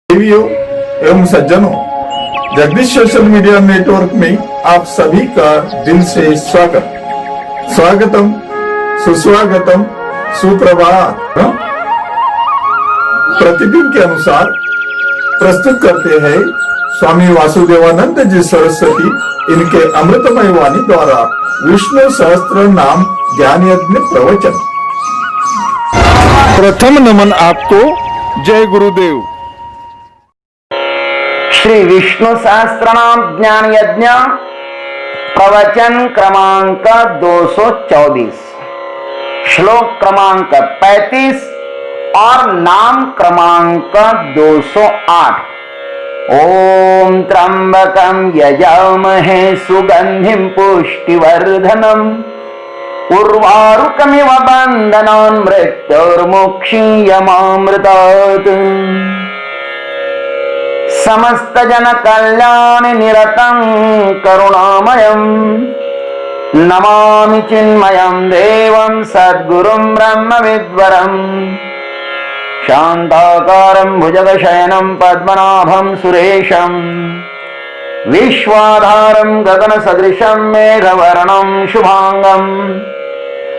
देवियों एवं सज्जनों, जगदीश सोशल मीडिया नेटवर्क में आप सभी का दिल से स्वागतम, सुस्वागतम, सुप्रभात। प्रतिदिन के अनुसार प्रस्तुत करते हैं स्वामी वासुदेवानंद जी सरस्वती इनके अमृतमय वाणी द्वारा विष्णु सहस्त्र नाम ज्ञान यज्ञ प्रवचन। प्रथम नमन आपको, जय गुरुदेव। श्री विष्णु सहस्त्रनाम ज्ञान यज्ञ प्रवचन क्रमांक 224, श्लोक क्रमांक 35 और नाम क्रमांक 208। ओम त्र्यंबकं यजामहे सुगंधिं पुष्टिवर्धनम् उर्वारुकमिव बन्धनान् मृत्युर्मुक्षीयमामृतात्। समस्त जन कल्याण निरतं करुणामयं नमामि चिन्मयं देवं सद्गुरुं ब्रह्मविद्वरं शान्ताकारं भुजगशयनं पद्मनाभं सुरेशं विश्वाधारं गगनसदृशं मेघवर्णं शुभांगं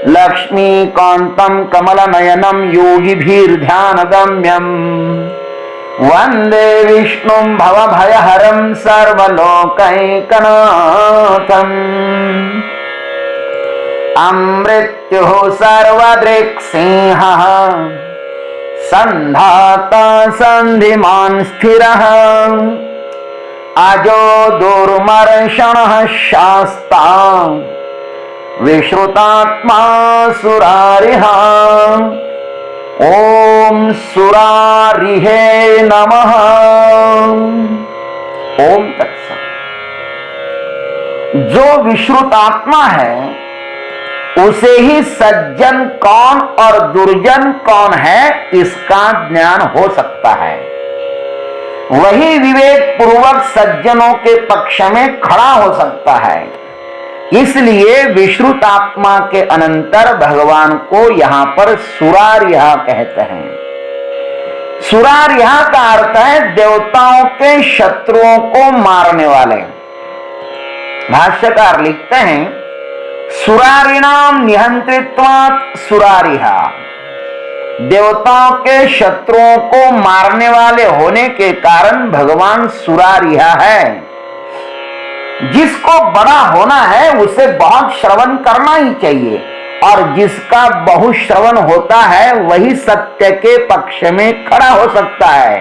लक्ष्मीकान्तं कमलनयनं योगिभिर्ध्यानगम्यं वंदे विष्णुं भवभयहरं सर्वलोकैकनाथम्। अमृत्युः सर्वदृक्सिंहः सन्धाता सन्धिमान् स्थिरः अजो दुर्मर्षणः शास्ता विश्रुतात्मा सुरारिः। ओम सुरारिहे नमः। ओम तत्सत्। जो विश्रुतात्मा है उसे ही सज्जन कौन और दुर्जन कौन है इसका ज्ञान हो सकता है। वही विवेक पूर्वक सज्जनों के पक्ष में खड़ा हो सकता है। इसलिए विश्रुतात्मा के अनंतर भगवान को यहां पर सुरारिहा कहते हैं। सुरारिहा का अर्थ है देवताओं के शत्रुओं को मारने वाले। भाष्यकार लिखते हैं सुरारिणाम निहंत्रित्वात् सुरारिहा। देवताओं के शत्रुओं को मारने वाले होने के कारण भगवान सुरारिहा है। जिसको बड़ा होना है उसे बहुत श्रवण करना ही चाहिए, और जिसका बहु श्रवण होता है वही सत्य के पक्ष में खड़ा हो सकता है।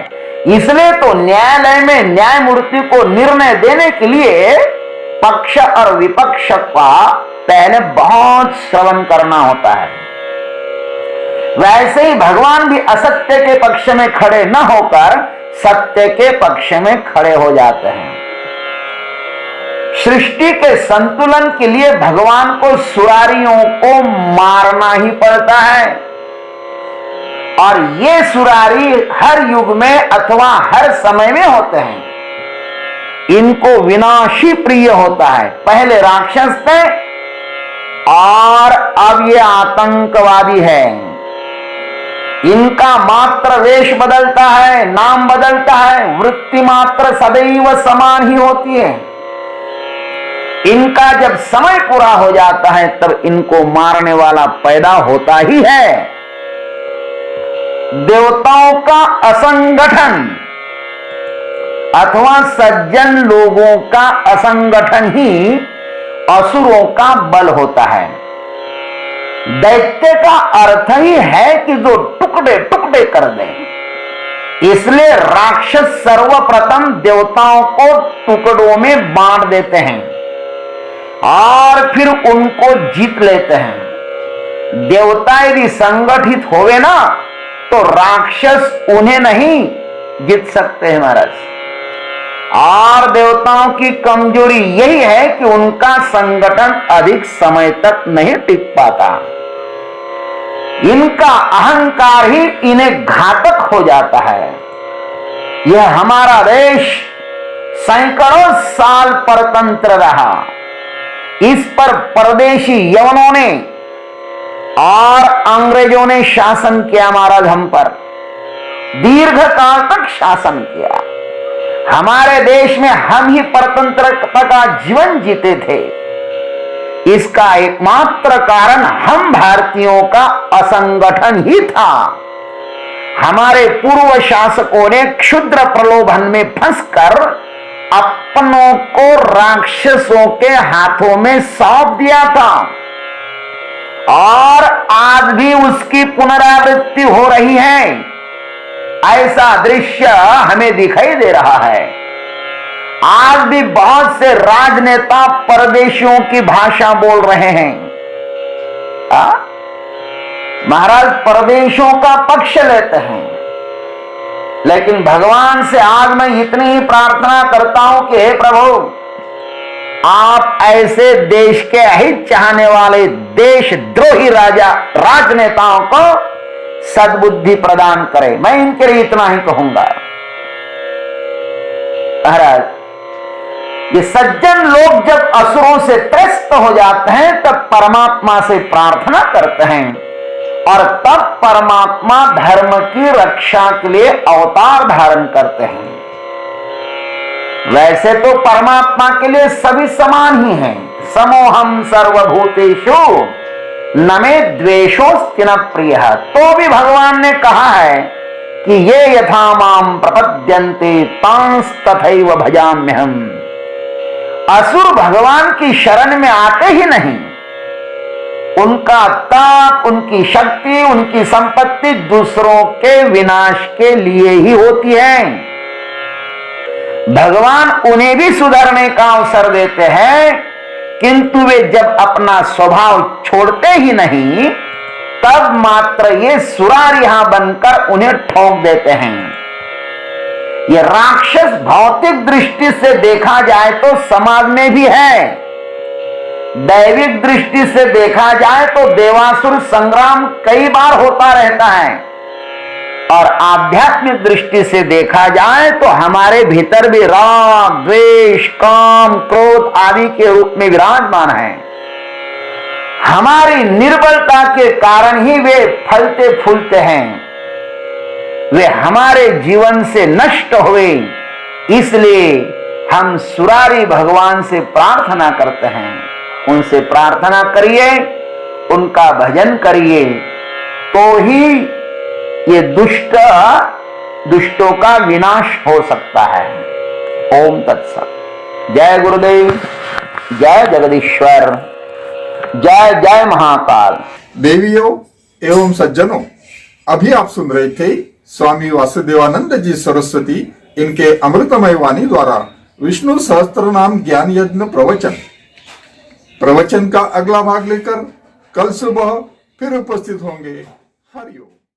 इसलिए तो न्यायालय में न्यायमूर्ति को निर्णय देने के लिए पक्ष और विपक्ष का पहले बहुत श्रवण करना होता है। वैसे ही भगवान भी असत्य के पक्ष में खड़े न होकर सत्य के पक्ष में खड़े हो जाते हैं। सृष्टि के संतुलन के लिए भगवान को सुरारियों को मारना ही पड़ता है, और ये सुरारी हर युग में अथवा हर समय में होते हैं। इनको विनाशी प्रिय होता है। पहले राक्षस थे और अब ये आतंकवादी है। इनका मात्र वेश बदलता है, नाम बदलता है, वृत्ति मात्र सदैव समान ही होती है। इनका जब समय पूरा हो जाता है तब इनको मारने वाला पैदा होता ही है। देवताओं का असंगठन अथवा सज्जन लोगों का असंगठन ही असुरों का बल होता है। दैत्य का अर्थ ही है कि जो टुकड़े टुकड़े कर दे। इसलिए राक्षस सर्वप्रथम देवताओं को टुकड़ों में बांट देते हैं और फिर उनको जीत लेते हैं। देवता यदि संगठित होवे ना तो राक्षस उन्हें नहीं जीत सकते हैं महाराज। और देवताओं की कमजोरी यही है कि उनका संगठन अधिक समय तक नहीं टिक पाता। इनका अहंकार ही इन्हें घातक हो जाता है। यह हमारा देश सैकड़ों साल परतंत्र रहा। इस पर परदेशी यवनों ने और अंग्रेजों ने शासन किया महाराज हम पर। दीर्घ काल तक शासन किया। हमारे देश में हम ही परतंत्रता का जीवन जीते थे। इसका एकमात्र कारण हम भारतीयों का असंगठन ही था। हमारे पूर्व शासकों ने क्षुद्र प्रलोभन में फंसकर अपनों को राक्षसों के हाथों में सौंप दिया था और आज भी उसकी पुनरावृत्ति हो रही है। ऐसा दृश्य हमें दिखाई दे रहा है। आज भी बहुत से राजनेता परदेशियों की भाषा बोल रहे हैं। महाराज परदेशियों का पक्ष लेते हैं, लेकिन भगवान से आज मैं इतनी ही प्रार्थना करता हूं कि हे प्रभु, आप ऐसे देश के अहित चाहने वाले देशद्रोही राजनेताओं को सद्बुद्धि प्रदान करें। मैं इनके लिए इतना ही कहूंगा। महाराज, ये सज्जन लोग जब असुरों से त्रस्त हो जाते हैं तब परमात्मा से प्रार्थना करते हैं और तब परमात्मा धर्म की रक्षा के लिए अवतार धारण करते हैं। वैसे तो परमात्मा के लिए सभी समान ही हैं। समोहम सर्वभूतेषु न मे द्वेषोऽस्ति न प्रियः। तो भी भगवान ने कहा है कि ये यथा माम प्रपद्यन्ते तांस तथैव भजाम्यहम्। असुर भगवान की शरण में आते ही नहीं। उनका ताप, उनकी शक्ति, उनकी संपत्ति दूसरों के विनाश के लिए ही होती है। भगवान उन्हें भी सुधरने का अवसर देते हैं, किंतु वे जब अपना स्वभाव छोड़ते ही नहीं तब मात्र ये सुरारिया बनकर उन्हें ठोक देते हैं। ये राक्षस भौतिक दृष्टि से देखा जाए तो समाज में भी है। दैविक दृष्टि से देखा जाए तो देवासुर संग्राम कई बार होता रहता है और आध्यात्मिक दृष्टि से देखा जाए तो हमारे भीतर भी राग, द्वेष, काम, क्रोध आदि के रूप में विराजमान है। हमारी निर्बलता के कारण ही वे फलते फूलते हैं। वे हमारे जीवन से नष्ट हुए, इसलिए हम सुरारी भगवान से प्रार्थना करते हैं। उनसे प्रार्थना करिए, उनका भजन करिए, तो ही ये दुष्टों का विनाश हो सकता है। ओम तत्सत। जय गुरुदेव, जय जगदीश्वर, जय जय महाकाल। देवियों एवं सज्जनों, अभी आप सुन रहे थे स्वामी वासुदेवानंद जी सरस्वती इनके अमृतमय वाणी द्वारा विष्णु सहस्त्र नाम ज्ञान यज्ञ प्रवचन का अगला भाग लेकर कल सुबह फिर उपस्थित होंगे। हरिओम।